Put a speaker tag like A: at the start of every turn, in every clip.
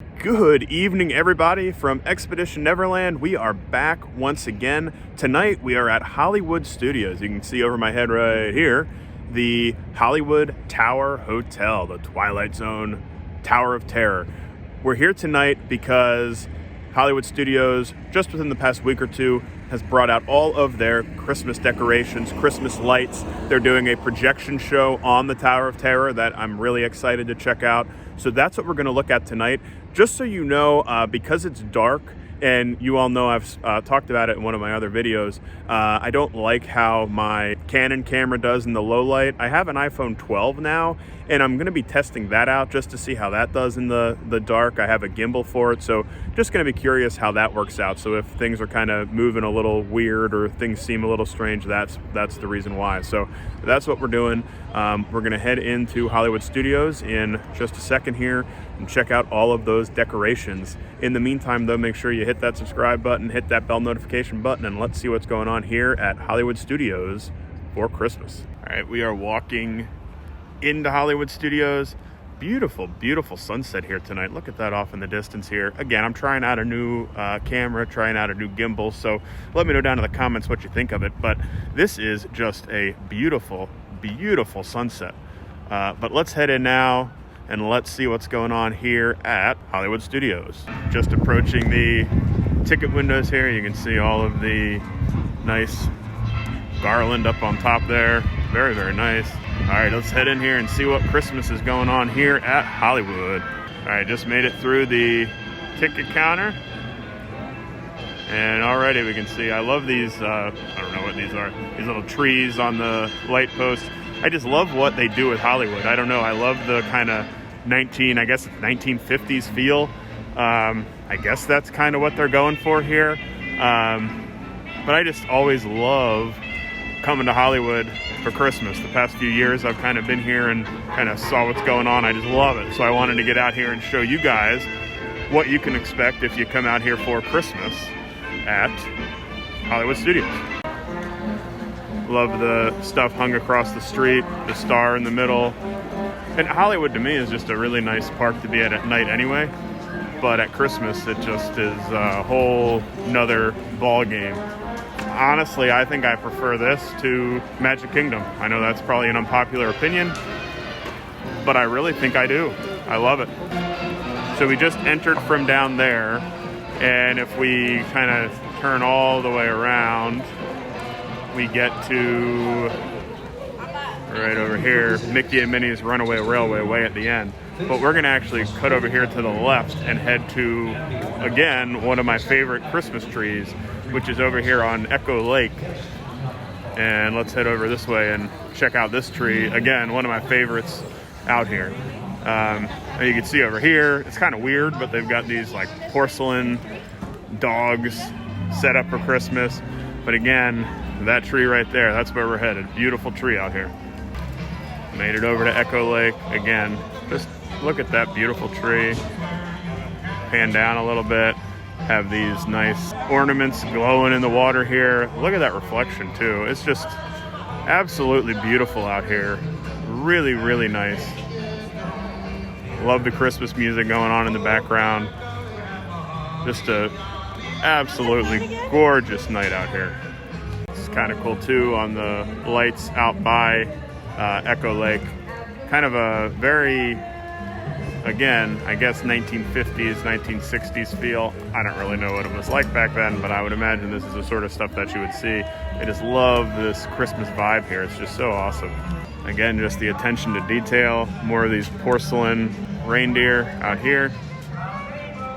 A: Good evening, everybody, from Expedition Neverland. We are back once again. Tonight, we are at Hollywood Studios. You can see over my head right here, the Hollywood Tower Hotel, the Twilight Zone Tower of Terror. We're here tonight because Hollywood Studios, just within the past week or two, has brought out all of their Christmas decorations, Christmas lights. They're doing a projection show on the Tower of Terror that I'm really excited to check out. So that's what we're going to look at tonight. Just so you know, because it's dark, and you all know I've talked about it in one of my other videos, I don't like how my Canon camera does in the low light. I have an iPhone 12 now, and I'm going to be testing that out just to see how that does in the dark. I have a gimbal for it, so just going to be curious how that works out. So if things are kind of moving a little weird or things seem a little strange, that's the reason why. So that's what we're doing. We're going to head into Hollywood Studios in just a second here and check out all of those decorations. In the meantime, though, make sure you hit that subscribe button, hit that bell notification button, and let's see what's going on here at Hollywood Studios for Christmas. All right, we are walking into Hollywood Studios. Beautiful, beautiful sunset here tonight. Look at that off in the distance here. Again, I'm trying out a new camera, trying out a new gimbal, so let me know down in the comments what you think of it. But this is just a beautiful, beautiful sunset. But let's head in now and let's see what's going on here at Hollywood Studios. Just approaching the ticket windows here. You can see all of the nice garland up on top there. Very, very nice. All right, let's head in here and see what Christmas is going on here at Hollywood. All right, just made it through the ticket counter. And already we can see, I love these, I don't know what these are, these little trees on the light posts. I just love what they do with Hollywood. I don't know, I love the kind of 1950s feel. I guess that's kind of what they're going for here. But I just always love coming to Hollywood for Christmas. The past few years I've kind of been here and kind of saw what's going on. I just love it. So I wanted to get out here and show you guys what you can expect if you come out here for Christmas at Hollywood Studios. Love the stuff hung across the street, the star in the middle. And Hollywood to me is just a really nice park to be at night anyway. But at Christmas it just is a whole nother ball game. Honestly, I think I prefer this to Magic Kingdom. I know that's probably an unpopular opinion, but I really think I do. I love it. So we just entered from down there, and if we kind of turn all the way around, we get to right over here, Mickey and Minnie's Runaway Railway way at the end. But we're gonna actually cut over here to the left and head to, again, one of my favorite Christmas trees, which is over here on Echo Lake. And let's head over this way and check out this tree. Again, one of my favorites out here. You can see over here, it's kind of weird, but they've got these like porcelain dogs set up for Christmas. But again, that tree right there, that's where we're headed. Beautiful tree out here. Made it over to Echo Lake. Again, just look at that beautiful tree. Pan down a little bit. Have these nice ornaments glowing in the water here. Look at that reflection too. It's just absolutely beautiful out here. Really, really nice. Love the Christmas music going on in the background. Just a absolutely gorgeous night out here. It's kind of cool too on the lights out by Echo Lake. Kind of a very, again, I guess 1950s, 1960s feel. I don't really know what it was like back then, but I would imagine this is the sort of stuff that you would see. I just love this Christmas vibe here. It's just so awesome. Again, just the attention to detail. More of these porcelain reindeer out here.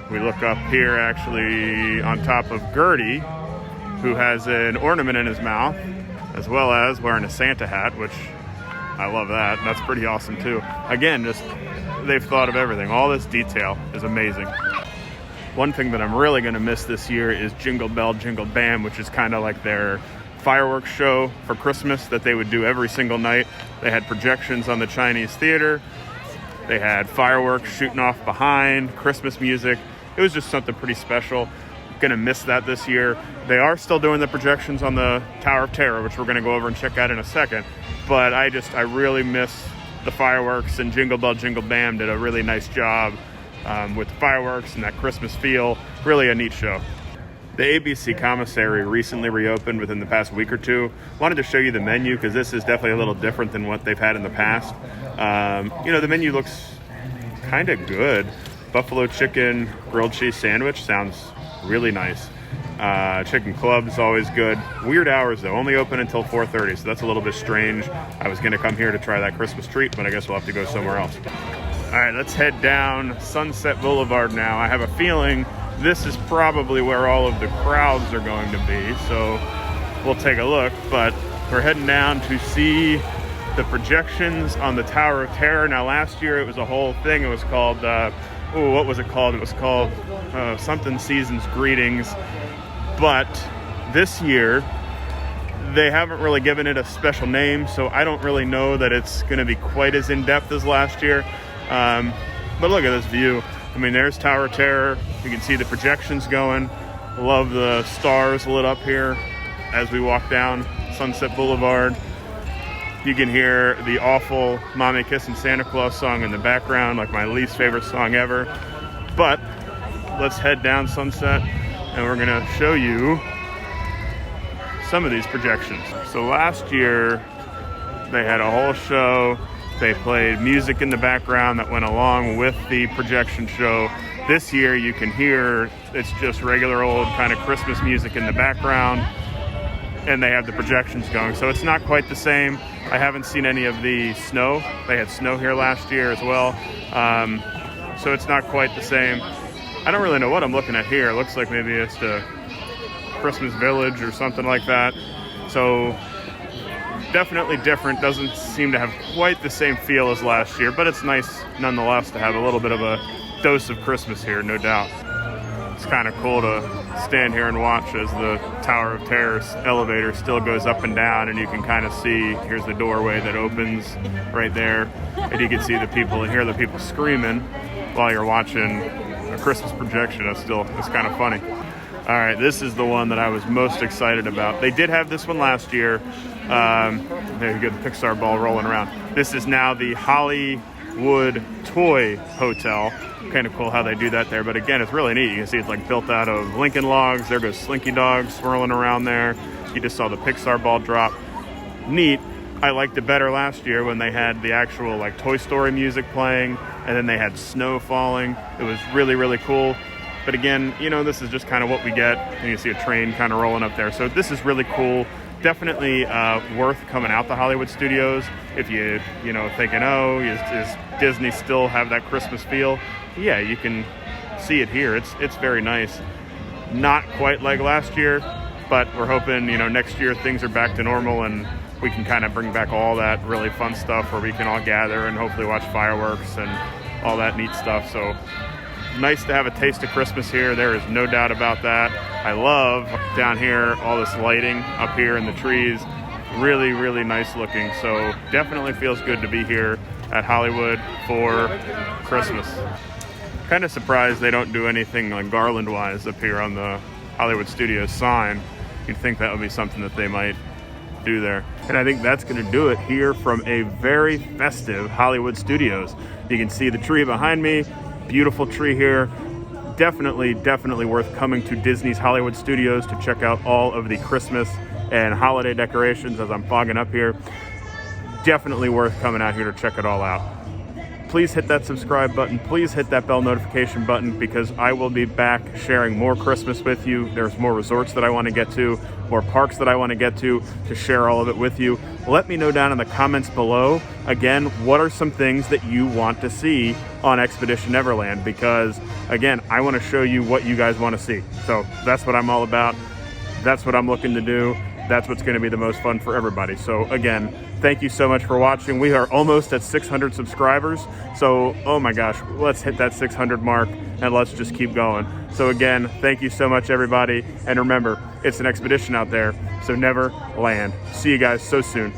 A: We look up here actually on top of Gertie, who has an ornament in his mouth, as well as wearing a Santa hat, which I love that. That's pretty awesome too. Again, just they've thought of everything. All this detail is amazing. One thing that I'm really going to miss this year is Jingle Bell, Jingle Bam, which is kind of like their fireworks show for Christmas that they would do every single night. They had projections on the Chinese theater. They had fireworks shooting off behind, Christmas music. It was just something pretty special. Gonna miss that this year. They are still doing the projections on the Tower of Terror, which we're gonna go over and check out in a second. But I really miss the fireworks, and Jingle Bell Jingle Bam did a really nice job with the fireworks and that Christmas feel. Really a neat show. The ABC Commissary recently reopened within the past week or two. Wanted to show you the menu because this is definitely a little different than what they've had in the past. The menu looks kind of good. Buffalo chicken grilled cheese sandwich sounds really nice. Chicken club is always good. Weird hours though, only open until 4:30, so that's a little bit strange. I was gonna come here to try that Christmas treat, but I guess we'll have to go somewhere else. All right, let's head down Sunset Boulevard now. I have a feeling this is probably where all of the crowds are going to be, so we'll take a look, but we're heading down to see the projections on the Tower of Terror. Now last year it was a whole thing. It was called, what was it called? It was called something Season's Greetings. But this year, they haven't really given it a special name, so I don't really know that it's going to be quite as in-depth as last year. But look at this view. I mean, there's Tower of Terror. You can see the projections going. Love the stars lit up here as we walk down Sunset Boulevard. You can hear the awful Mommy Kissing Santa Claus song in the background, like my least favorite song ever. But let's head down Sunset, and we're gonna show you some of these projections. So last year, they had a whole show. They played music in the background that went along with the projection show. This year, you can hear it's just regular old kind of Christmas music in the background, and they have the projections going. So it's not quite the same. I haven't seen any of the snow. They had snow here last year as well. So it's not quite the same. I don't really know what I'm looking at here. It looks like maybe it's the Christmas Village or something like that. So definitely different. Doesn't seem to have quite the same feel as last year, but it's nice nonetheless to have a little bit of a dose of Christmas here, no doubt. It's kind of cool to stand here and watch as the Tower of Terror's elevator still goes up and down, and you can kind of see, here's the doorway that opens right there, and you can see the people and hear the people screaming while you're watching a Christmas projection. It's kind of funny. All right, this is the one that I was most excited about. They did have this one last year. There you go, the Pixar ball rolling around. This is now the Hollywood Toy Hotel. Kind of cool how they do that there, but again, it's really neat. You can see it's like built out of Lincoln logs. There goes Slinky Dog swirling around there. You just saw the Pixar ball drop. Neat. I liked it better last year when they had the actual like Toy Story music playing, and then they had snow falling. It was really, really cool. But again, this is just kind of what we get. And you see a train kind of rolling up there. So this is really cool. Definitely worth coming out to Hollywood Studios if you thinking, does Disney still have that Christmas feel? Yeah, you can see it here. It's very nice. Not quite like last year, but we're hoping, next year things are back to normal and we can kind of bring back all that really fun stuff where we can all gather and hopefully watch fireworks and all that neat stuff. So nice to have a taste of Christmas here. There is no doubt about that. I love down here all this lighting up here in the trees. Really, really nice looking. So definitely feels good to be here at Hollywood for Christmas. Kind of surprised they don't do anything like garland-wise up here on the Hollywood Studios sign. You'd think that would be something that they might do there. And I think that's going to do it here from a very festive Hollywood Studios. You can see the tree behind me. Beautiful tree here. Definitely worth coming to Disney's Hollywood Studios to check out all of the Christmas and holiday decorations as I'm fogging up here. Definitely worth coming out here to check it all out. Please hit that subscribe button. Please hit that bell notification button because I will be back sharing more Christmas with you. There's more resorts that I want to get to, more parks that I want to get to share all of it with you. Let me know down in the comments below, again, what are some things that you want to see on Expedition Neverland? Because, again, I want to show you what you guys want to see. So that's what I'm all about. That's what I'm looking to do. That's what's going to be the most fun for everybody. So again, thank you so much for watching. We are almost at 600 subscribers. So, oh my gosh, let's hit that 600 mark and let's just keep going. So again, thank you so much, everybody. And remember, it's an expedition out there, so never land. See you guys so soon.